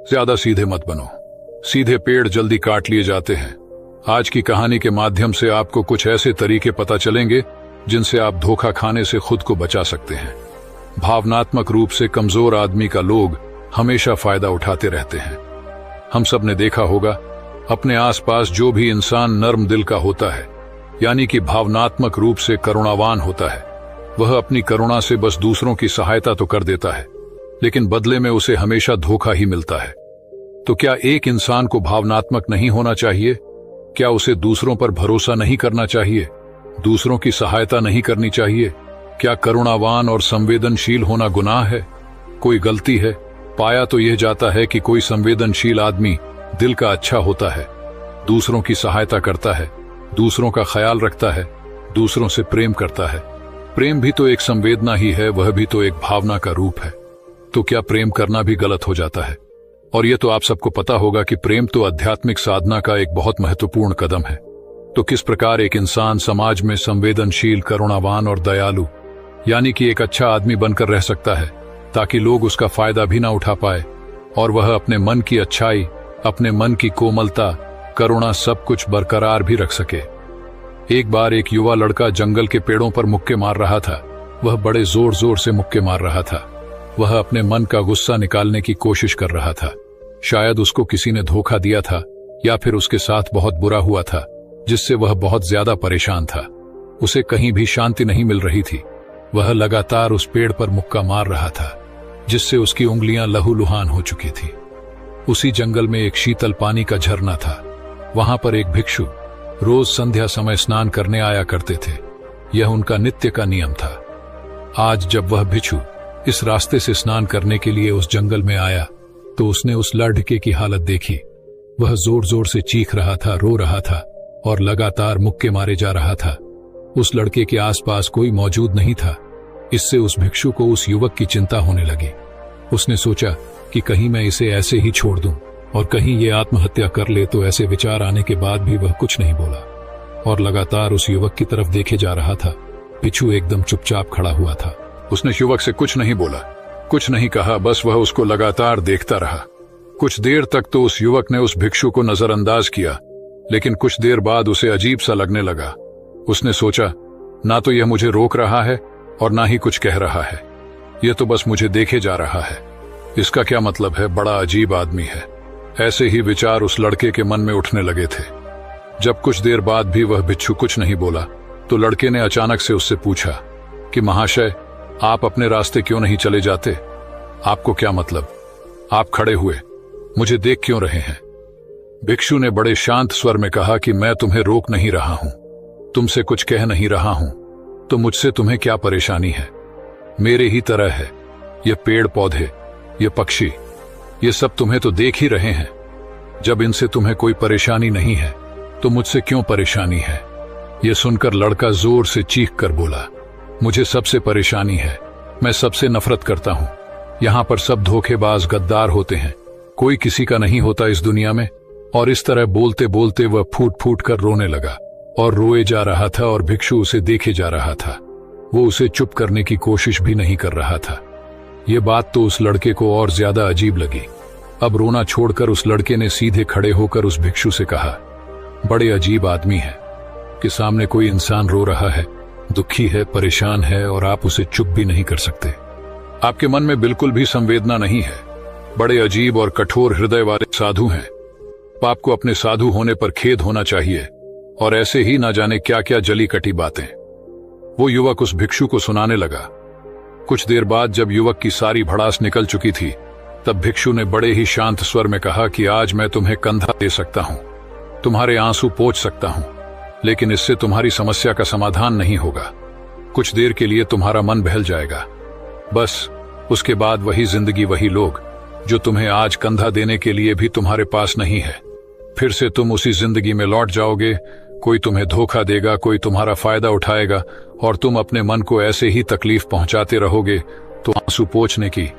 ज्यादा सीधे मत बनो। सीधे पेड़ जल्दी काट लिए जाते हैं। आज की कहानी के माध्यम से आपको कुछ ऐसे तरीके पता चलेंगे जिनसे आप धोखा खाने से खुद को बचा सकते हैं। भावनात्मक रूप से कमजोर आदमी का लोग हमेशा फायदा उठाते रहते हैं। हम सब ने देखा होगा, अपने आसपास जो भी इंसान नर्म दिल का होता है, यानी कि भावनात्मक रूप से करुणावान होता है, वह अपनी करुणा से बस दूसरों की सहायता तो कर देता है, लेकिन बदले में उसे हमेशा धोखा ही मिलता है। तो क्या एक इंसान को भावनात्मक नहीं होना चाहिए? क्या उसे दूसरों पर भरोसा नहीं करना चाहिए? दूसरों की सहायता नहीं करनी चाहिए? क्या करुणावान और संवेदनशील होना गुनाह है? कोई गलती है? पाया तो यह जाता है कि कोई संवेदनशील आदमी दिल का अच्छा होता है, दूसरों की सहायता करता है, दूसरों का ख्याल रखता है, दूसरों से प्रेम करता है। प्रेम भी तो एक संवेदना ही है, वह भी तो एक भावना का रूप है। तो क्या प्रेम करना भी गलत हो जाता है? और यह तो आप सबको पता होगा कि प्रेम तो आध्यात्मिक साधना का एक बहुत महत्वपूर्ण कदम है। तो किस प्रकार एक इंसान समाज में संवेदनशील, करुणावान और दयालु, यानी कि एक अच्छा आदमी बनकर रह सकता है, ताकि लोग उसका फायदा भी ना उठा पाए और वह अपने मन की अच्छाई, अपने मन की कोमलता, करुणा सब कुछ बरकरार भी रख सके। एक बार एक युवा लड़का जंगल के पेड़ों पर मुक्के मार रहा था। वह बड़े जोर जोर से मुक्के मार रहा था। वह अपने मन का गुस्सा निकालने की कोशिश कर रहा था। शायद उसको किसी ने धोखा दिया था या फिर उसके साथ बहुत बुरा हुआ था, जिससे वह बहुत ज्यादा परेशान था। उसे कहीं भी शांति नहीं मिल रही थी। वह लगातार उस पेड़ पर मुक्का मार रहा था, जिससे उसकी उंगलियां लहूलुहान हो चुकी थी। उसी जंगल में एक शीतल पानी का झरना था। वहां पर एक भिक्षु रोज संध्या समय स्नान करने आया करते थे। यह उनका नित्य का नियम था। आज जब वह भिक्षु इस रास्ते से स्नान करने के लिए उस जंगल में आया, तो उसने उस लड़के की हालत देखी। वह जोर जोर से चीख रहा था, रो रहा था और लगातार मुक्के मारे जा रहा था। उस लड़के के आसपास कोई मौजूद नहीं था। इससे उस भिक्षु को उस युवक की चिंता होने लगी। उसने सोचा कि कहीं मैं इसे ऐसे ही छोड़ दूं और कहीं ये आत्महत्या कर ले। तो ऐसे विचार आने के बाद भी वह कुछ नहीं बोला और लगातार उस युवक की तरफ देखे जा रहा था। भिक्षु एकदम चुपचाप खड़ा हुआ था। उसने युवक से कुछ नहीं बोला, कुछ नहीं कहा, बस वह उसको लगातार देखता रहा। कुछ देर तक तो उस युवक ने उस भिक्षु को नजरअंदाज किया, लेकिन कुछ देर बाद उसे अजीब सा लगने लगा। उसने सोचा, ना तो यह मुझे रोक रहा है और ना ही कुछ कह रहा है, यह तो बस मुझे देखे जा रहा है। इसका क्या मतलब है? बड़ा अजीब आदमी है। ऐसे ही विचार उस लड़के के मन में उठने लगे थे। जब कुछ देर बाद भी वह भिक्षु कुछ नहीं बोला, तो लड़के ने अचानक से उससे पूछा कि महाशय, आप अपने रास्ते क्यों नहीं चले जाते? आपको क्या मतलब? आप खड़े हुए मुझे देख क्यों रहे हैं? भिक्षु ने बड़े शांत स्वर में कहा कि मैं तुम्हें रोक नहीं रहा हूं, तुमसे कुछ कह नहीं रहा हूं, तो मुझसे तुम्हें क्या परेशानी है? मेरे ही तरह है। ये पेड़ पौधे, ये पक्षी, ये सब तुम्हें तो देख ही रहे हैं। जब इनसे तुम्हें कोई परेशानी नहीं है, तो मुझसे क्यों परेशानी है? यह सुनकर लड़का जोर से चीख कर बोला, मुझे सबसे परेशानी है। मैं सबसे नफरत करता हूं। यहां पर सब धोखेबाज, गद्दार होते हैं, कोई किसी का नहीं होता इस दुनिया में। और इस तरह बोलते बोलते वह फूट फूट कर रोने लगा और रोए जा रहा था और भिक्षु उसे देखे जा रहा था। वो उसे चुप करने की कोशिश भी नहीं कर रहा था। ये बात तो उस लड़के को और ज्यादा अजीब लगी। अब रोना छोड़कर उस लड़के ने सीधे खड़े होकर उस भिक्षु से कहा, बड़े अजीब आदमी है कि सामने कोई इंसान रो रहा है, दुखी है, परेशान है और आप उसे चुप भी नहीं कर सकते। आपके मन में बिल्कुल भी संवेदना नहीं है। बड़े अजीब और कठोर हृदय वाले साधु हैं। आपको अपने साधु होने पर खेद होना चाहिए और ऐसे ही ना जाने क्या क्या जली कटी बातें वो युवक उस भिक्षु को सुनाने लगा। कुछ देर बाद जब युवक की सारी भड़ास निकल चुकी थी, तब भिक्षु ने बड़े ही शांत स्वर में कहा कि आज मैं तुम्हें कंधा दे सकता हूं, तुम्हारे आंसू पोंछ सकता हूं, लेकिन इससे तुम्हारी समस्या का समाधान नहीं होगा। कुछ देर के लिए तुम्हारा मन बहल जाएगा, बस उसके बाद वही जिंदगी, वही लोग जो तुम्हें आज कंधा देने के लिए भी तुम्हारे पास नहीं है। फिर से तुम उसी जिंदगी में लौट जाओगे। कोई तुम्हें धोखा देगा, कोई तुम्हारा फायदा उठाएगा और तुम अपने मन को ऐसे ही तकलीफ पहुंचाते रहोगे। तो आंसू पोंछने की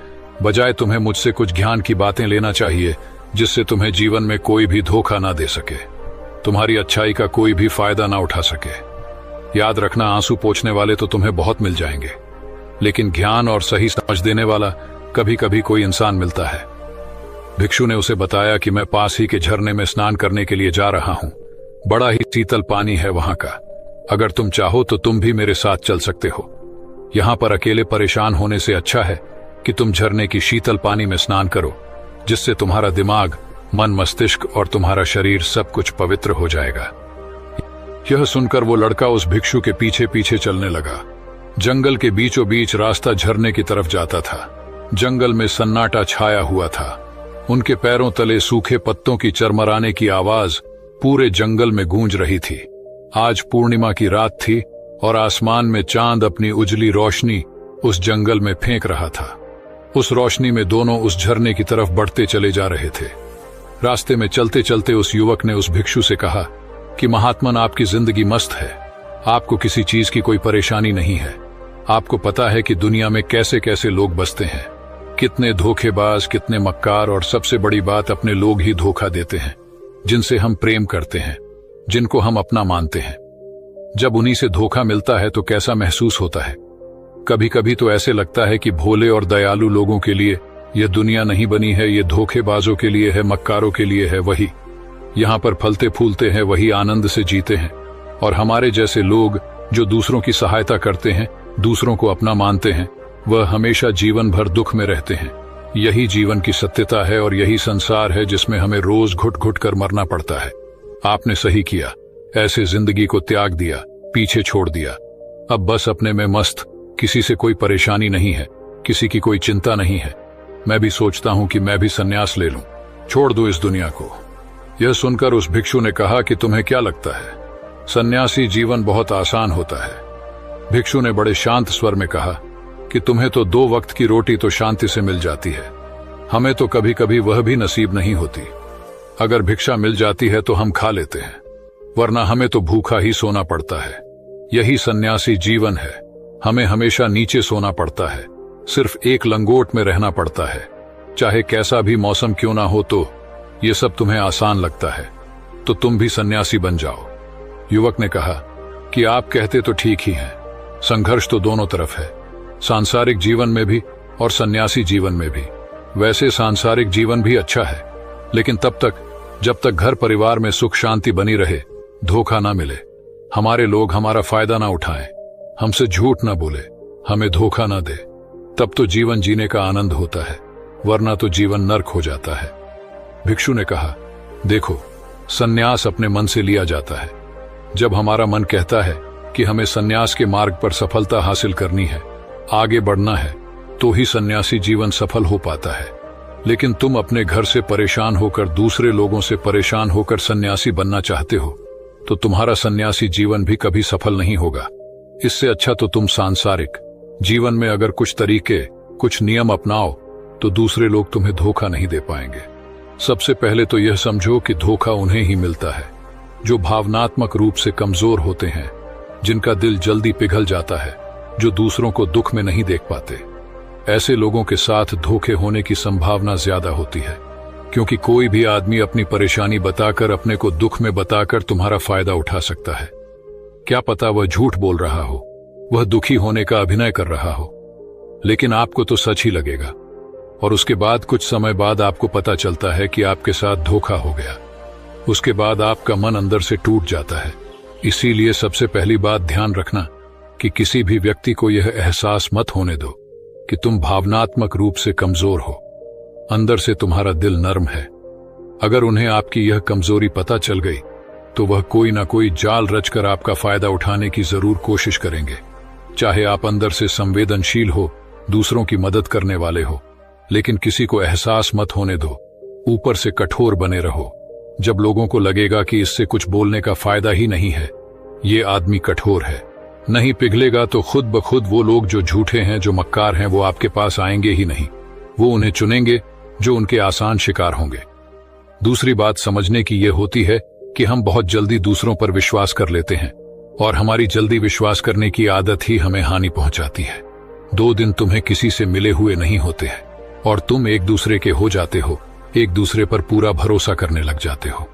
बजाय तुम्हें मुझसे कुछ ज्ञान की बातें लेना चाहिए, जिससे तुम्हें जीवन में कोई भी धोखा ना दे सके, तुम्हारी अच्छाई का कोई भी फायदा ना उठा सके। याद रखना, आंसू पोंछने वाले तो तुम्हें बहुत मिल जाएंगे, लेकिन ज्ञान और सही समझ देने वाला कभी कभी कोई इंसान मिलता है। भिक्षु ने उसे बताया कि मैं पास ही के झरने में स्नान करने के लिए जा रहा हूं। बड़ा ही शीतल पानी है वहां का। अगर तुम चाहो तो तुम भी मेरे साथ चल सकते हो। यहां पर अकेले परेशान होने से अच्छा है कि तुम झरने की शीतल पानी में स्नान करो, जिससे तुम्हारा दिमाग, मन, मस्तिष्क और तुम्हारा शरीर सब कुछ पवित्र हो जाएगा। यह सुनकर वो लड़का उस भिक्षु के पीछे पीछे चलने लगा। जंगल के बीचों बीच रास्ता झरने की तरफ जाता था। जंगल में सन्नाटा छाया हुआ था। उनके पैरों तले सूखे पत्तों की चरमराने की आवाज पूरे जंगल में गूंज रही थी। आज पूर्णिमा की रात थी और आसमान में चांद अपनी उजली रोशनी उस जंगल में फेंक रहा था। उस रोशनी में दोनों उस झरने की तरफ बढ़ते चले जा रहे थे। रास्ते में चलते चलते उस युवक ने उस भिक्षु से कहा कि महात्मन, आपकी जिंदगी मस्त है। आपको किसी चीज की कोई परेशानी नहीं है। आपको पता है कि दुनिया में कैसे कैसे लोग बसते हैं, कितने धोखेबाज, कितने मक्कार, और सबसे बड़ी बात, अपने लोग ही धोखा देते हैं जिनसे हम प्रेम करते हैं, जिनको हम अपना मानते हैं। जब उन्हीं से धोखा मिलता है तो कैसा महसूस होता है। कभी कभी तो ऐसे लगता है कि भोले और दयालु लोगों के लिए यह दुनिया नहीं बनी है, ये धोखेबाजों के लिए है, मक्कारों के लिए है। वही यहाँ पर फलते फूलते हैं, वही आनंद से जीते हैं। और हमारे जैसे लोग जो दूसरों की सहायता करते हैं, दूसरों को अपना मानते हैं, वह हमेशा जीवन भर दुख में रहते हैं। यही जीवन की सत्यता है और यही संसार है जिसमें हमें रोज घुट घुट कर मरना पड़ता है। आपने सही किया, ऐसे जिंदगी को त्याग दिया, पीछे छोड़ दिया। अब बस अपने में मस्त, किसी से कोई परेशानी नहीं है, किसी की कोई चिंता नहीं है। मैं भी सोचता हूं कि मैं भी संन्यास ले लूं, छोड़ दूं इस दुनिया को। यह सुनकर उस भिक्षु ने कहा कि तुम्हें क्या लगता है, सन्यासी जीवन बहुत आसान होता है। भिक्षु ने बड़े शांत स्वर में कहा कि तुम्हें तो 2 वक्त की रोटी तो शांति से मिल जाती है, हमें तो कभी कभी वह भी नसीब नहीं होती। अगर भिक्षा मिल जाती है तो हम खा लेते हैं, वरना हमें तो भूखा ही सोना पड़ता है। यही सन्यासी जीवन है। हमें हमेशा नीचे सोना पड़ता है, सिर्फ एक लंगोट में रहना पड़ता है। चाहे कैसा भी मौसम क्यों ना हो, तो ये सब तुम्हें आसान लगता है, तो तुम भी सन्यासी बन जाओ। युवक ने कहा कि आप कहते तो ठीक ही हैं, संघर्ष तो दोनों तरफ है, सांसारिक जीवन में भी और सन्यासी जीवन में भी। वैसे सांसारिक जीवन भी अच्छा है, लेकिन तब तक जब तक घर परिवार में सुख शांति बनी रहे, धोखा ना मिले, हमारे लोग हमारा फायदा ना उठाएं, हमसे झूठ ना बोले, हमें धोखा ना दे, तब तो जीवन जीने का आनंद होता है, वरना तो जीवन नर्क हो जाता है। भिक्षु ने कहा, देखो, सन्यास अपने मन से लिया जाता है। जब हमारा मन कहता है कि हमें सन्यास के मार्ग पर सफलता हासिल करनी है, आगे बढ़ना है, तो ही सन्यासी जीवन सफल हो पाता है। लेकिन तुम अपने घर से परेशान होकर, दूसरे लोगों से परेशान होकर सन्यासी बनना चाहते हो, तो तुम्हारा सन्यासी जीवन भी कभी सफल नहीं होगा। इससे अच्छा तो तुम सांसारिक जीवन में अगर कुछ तरीके, कुछ नियम अपनाओ, तो दूसरे लोग तुम्हें धोखा नहीं दे पाएंगे। सबसे पहले तो यह समझो कि धोखा उन्हें ही मिलता है जो भावनात्मक रूप से कमजोर होते हैं, जिनका दिल जल्दी पिघल जाता है, जो दूसरों को दुख में नहीं देख पाते। ऐसे लोगों के साथ धोखे होने की संभावना ज्यादा होती है, क्योंकि कोई भी आदमी अपनी परेशानी बताकर, अपने को दुख में बताकर तुम्हारा फायदा उठा सकता है। क्या पता वह झूठ बोल रहा हो, वह दुखी होने का अभिनय कर रहा हो, लेकिन आपको तो सच ही लगेगा। और उसके बाद कुछ समय बाद आपको पता चलता है कि आपके साथ धोखा हो गया। उसके बाद आपका मन अंदर से टूट जाता है। इसीलिए सबसे पहली बात ध्यान रखना कि किसी भी व्यक्ति को यह एहसास मत होने दो कि तुम भावनात्मक रूप से कमजोर हो, अंदर से तुम्हारा दिल नर्म है। अगर उन्हें आपकी यह कमजोरी पता चल गई, तो वह कोई ना कोई जाल रचकर आपका फायदा उठाने की जरूर कोशिश करेंगे। चाहे आप अंदर से संवेदनशील हो, दूसरों की मदद करने वाले हो, लेकिन किसी को एहसास मत होने दो, ऊपर से कठोर बने रहो। जब लोगों को लगेगा कि इससे कुछ बोलने का फायदा ही नहीं है, ये आदमी कठोर है, नहीं पिघलेगा, तो खुद ब खुद वो लोग जो झूठे हैं, जो मक्कार हैं, वो आपके पास आएंगे ही नहीं। वो उन्हें चुनेंगे जो उनके आसान शिकार होंगे। दूसरी बात समझने की यह होती है कि हम बहुत जल्दी दूसरों पर विश्वास कर लेते हैं, और हमारी जल्दी विश्वास करने की आदत ही हमें हानि पहुंचाती है। 2 दिन तुम्हें किसी से मिले हुए नहीं होते हैं और तुम एक दूसरे के हो जाते हो, एक दूसरे पर पूरा भरोसा करने लग जाते हो,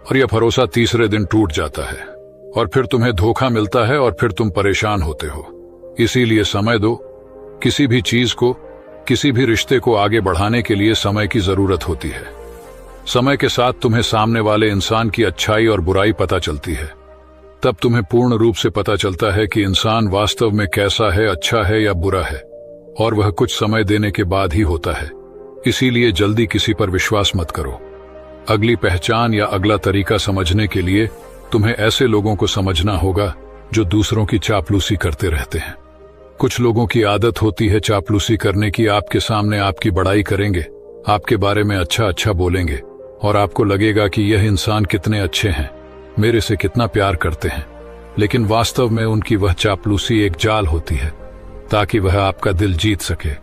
और यह भरोसा तीसरे दिन टूट जाता है और फिर तुम्हें धोखा मिलता है और फिर तुम परेशान होते हो। इसीलिए समय दो, किसी भी चीज को किसी भी रिश्ते को आगे बढ़ाने के लिए समय की जरूरत होती है। समय के साथ तुम्हें सामने वाले इंसान की अच्छाई और बुराई पता चलती है। तब तुम्हें पूर्ण रूप से पता चलता है कि इंसान वास्तव में कैसा है, अच्छा है या बुरा है, और वह कुछ समय देने के बाद ही होता है। इसीलिए जल्दी किसी पर विश्वास मत करो। अगली पहचान या अगला तरीका समझने के लिए तुम्हें ऐसे लोगों को समझना होगा जो दूसरों की चापलूसी करते रहते हैं। कुछ लोगों की आदत होती है चापलूसी करने की। आपके सामने आपकी बड़ाई करेंगे, आपके बारे में अच्छा अच्छा बोलेंगे, और आपको लगेगा कि यह इंसान कितने अच्छे हैं, मेरे से कितना प्यार करते हैं। लेकिन वास्तव में उनकी वह चापलूसी एक जाल होती है, ताकि वह आपका दिल जीत सके।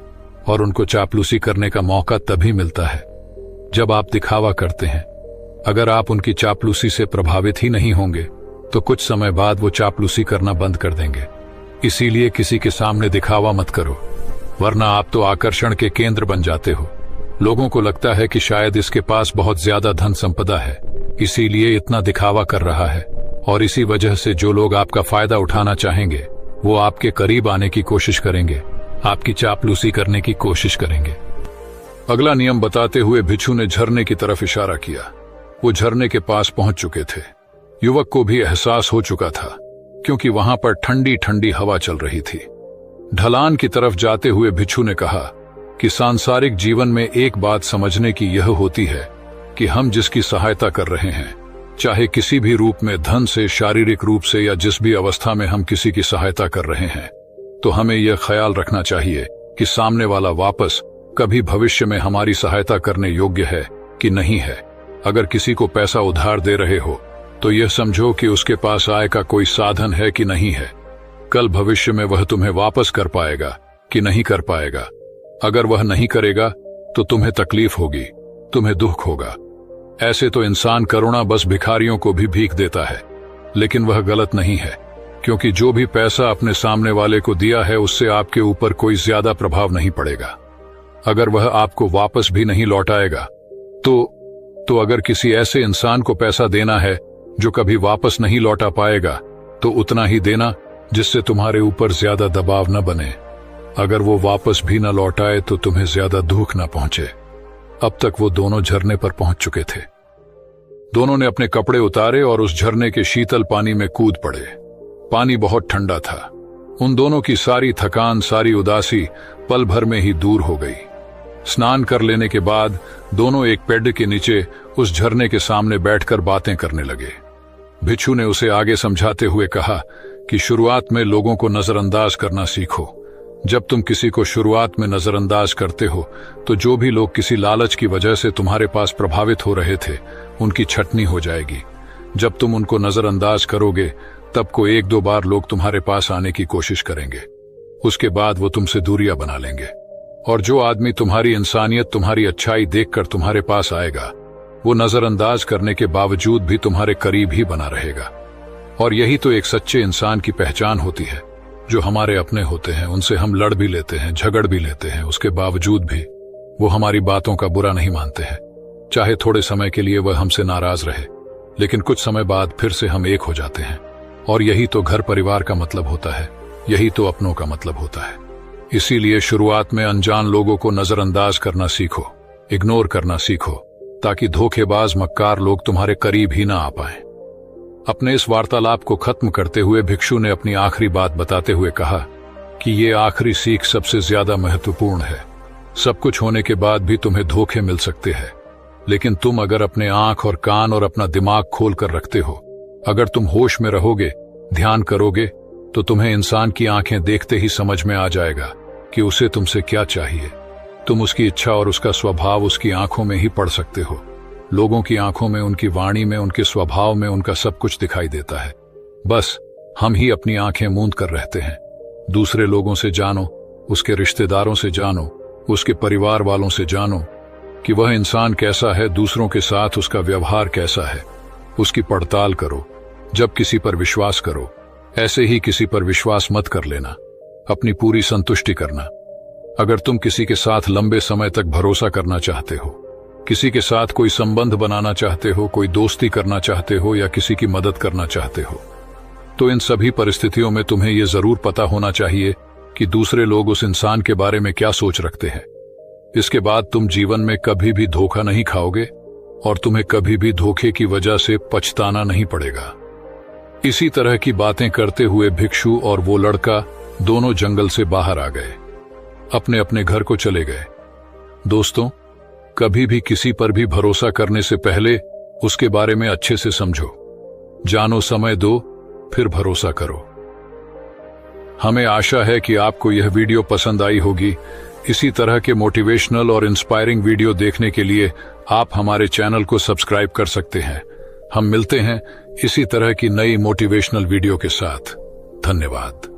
और उनको चापलूसी करने का मौका तभी मिलता है जब आप दिखावा करते हैं। अगर आप उनकी चापलूसी से प्रभावित ही नहीं होंगे तो कुछ समय बाद वो चापलूसी करना बंद कर देंगे। इसीलिए किसी के सामने दिखावा मत करो, वरना आप तो आकर्षण के केंद्र बन जाते हो। लोगों को लगता है कि शायद इसके पास बहुत ज्यादा धन संपदा है, इसीलिए इतना दिखावा कर रहा है, और इसी वजह से जो लोग आपका फायदा उठाना चाहेंगे वो आपके करीब आने की कोशिश करेंगे, आपकी चापलूसी करने की कोशिश करेंगे। अगला नियम बताते हुए भिक्षु ने झरने की तरफ इशारा किया। वो झरने के पास पहुंच चुके थे। युवक को भी एहसास हो चुका था, क्योंकि वहां पर ठंडी ठंडी हवा चल रही थी। ढलान की तरफ जाते हुए भिक्षु ने कहा कि सांसारिक जीवन में एक बात समझने की यह होती है कि हम जिसकी सहायता कर रहे हैं, चाहे किसी भी रूप में, धन से, शारीरिक रूप से, या जिस भी अवस्था में हम किसी की सहायता कर रहे हैं, तो हमें यह ख्याल रखना चाहिए कि सामने वाला वापस कभी भविष्य में हमारी सहायता करने योग्य है कि नहीं है। अगर किसी को पैसा उधार दे रहे हो तो यह समझो कि उसके पास आय का कोई साधन है कि नहीं है। कल भविष्य में वह तुम्हें वापस कर पाएगा कि नहीं कर पाएगा। अगर वह नहीं करेगा तो तुम्हें तकलीफ होगी, तुम्हें दुख होगा। ऐसे तो इंसान करुणा बस भिखारियों को भी भीख देता है, लेकिन वह गलत नहीं है, क्योंकि जो भी पैसा अपने सामने वाले को दिया है उससे आपके ऊपर कोई ज्यादा प्रभाव नहीं पड़ेगा। अगर वह आपको वापस भी नहीं लौटाएगा तो अगर किसी ऐसे इंसान को पैसा देना है जो कभी वापस नहीं लौटा पाएगा, तो उतना ही देना जिससे तुम्हारे ऊपर ज्यादा दबाव न बने। अगर वो वापस भी न लौटाए तो तुम्हें ज्यादा दुख न पहुंचे। अब तक वो दोनों झरने पर पहुंच चुके थे। दोनों ने अपने कपड़े उतारे और उस झरने के शीतल पानी में कूद पड़े। पानी बहुत ठंडा था। उन दोनों की सारी थकान, सारी उदासी पल भर में ही दूर हो गई। स्नान कर लेने के बाद दोनों एक पेड़ के नीचे उस झरने के सामने बैठकर बातें करने लगे। भिक्षु ने उसे आगे समझाते हुए कहा कि शुरुआत में लोगों को नजरअंदाज करना सीखो। जब तुम किसी को शुरुआत में नजरअंदाज करते हो तो जो भी लोग किसी लालच की वजह से तुम्हारे पास प्रभावित हो रहे थे, उनकी छटनी हो जाएगी। जब तुम उनको नजरअंदाज करोगे तब को एक दो बार लोग तुम्हारे पास आने की कोशिश करेंगे। उसके बाद वो तुमसे दूरियां बना लेंगे। और जो आदमी तुम्हारी इंसानियत, तुम्हारी अच्छाई देखकर तुम्हारे पास आएगा, वो नजरअंदाज करने के बावजूद भी तुम्हारे करीब ही बना रहेगा। और यही तो एक सच्चे इंसान की पहचान होती है। जो हमारे अपने होते हैं उनसे हम लड़ भी लेते हैं, झगड़ भी लेते हैं, उसके बावजूद भी वो हमारी बातों का बुरा नहीं मानते हैं। चाहे थोड़े समय के लिए वह हमसे नाराज रहे, लेकिन कुछ समय बाद फिर से हम एक हो जाते हैं। और यही तो घर परिवार का मतलब होता है, यही तो अपनों का मतलब होता है। इसीलिए शुरुआत में अनजान लोगों को नजरअंदाज करना सीखो, इग्नोर करना सीखो, ताकि धोखेबाज, मक्कार लोग तुम्हारे करीब ही ना आ पाएं। अपने इस वार्तालाप को खत्म करते हुए भिक्षु ने अपनी आखिरी बात बताते हुए कहा कि ये आखिरी सीख सबसे ज्यादा महत्वपूर्ण है। सब कुछ होने के बाद भी तुम्हें धोखे मिल सकते हैं, लेकिन तुम अगर अपने आंख और कान और अपना दिमाग खोल कर रखते हो, अगर तुम होश में रहोगे, ध्यान करोगे, तो तुम्हें इंसान की आंखें देखते ही समझ में आ जाएगा कि उसे तुमसे क्या चाहिए। तुम उसकी इच्छा और उसका स्वभाव उसकी आंखों में ही पढ़ सकते हो। लोगों की आंखों में, उनकी वाणी में, उनके स्वभाव में उनका सब कुछ दिखाई देता है। बस हम ही अपनी आंखें मूंद कर रहते हैं। दूसरे लोगों से जानो, उसके रिश्तेदारों से जानो, उसके परिवार वालों से जानो कि वह इंसान कैसा है, दूसरों के साथ उसका व्यवहार कैसा है, उसकी पड़ताल करो। जब किसी पर विश्वास करो, ऐसे ही किसी पर विश्वास मत कर लेना। अपनी पूरी संतुष्टि करना। अगर तुम किसी के साथ लंबे समय तक भरोसा करना चाहते हो, किसी के साथ कोई संबंध बनाना चाहते हो, कोई दोस्ती करना चाहते हो या किसी की मदद करना चाहते हो, तो इन सभी परिस्थितियों में तुम्हें यह जरूर पता होना चाहिए कि दूसरे लोग उस इंसान के बारे में क्या सोच रखते हैं। इसके बाद तुम जीवन में कभी भी धोखा नहीं खाओगे और तुम्हें कभी भी धोखे की वजह से पछताना नहीं पड़ेगा। इसी तरह की बातें करते हुए भिक्षु और वो लड़का दोनों जंगल से बाहर आ गए, अपने अपने घर को चले गए। दोस्तों, कभी भी किसी पर भी भरोसा करने से पहले उसके बारे में अच्छे से समझो, जानो, समय दो, फिर भरोसा करो। हमें आशा है कि आपको यह वीडियो पसंद आई होगी। इसी तरह के मोटिवेशनल और इंस्पायरिंग वीडियो देखने के लिए आप हमारे चैनल को सब्सक्राइब कर सकते हैं। हम मिलते हैं इसी तरह की नई मोटिवेशनल वीडियो के साथ। धन्यवाद।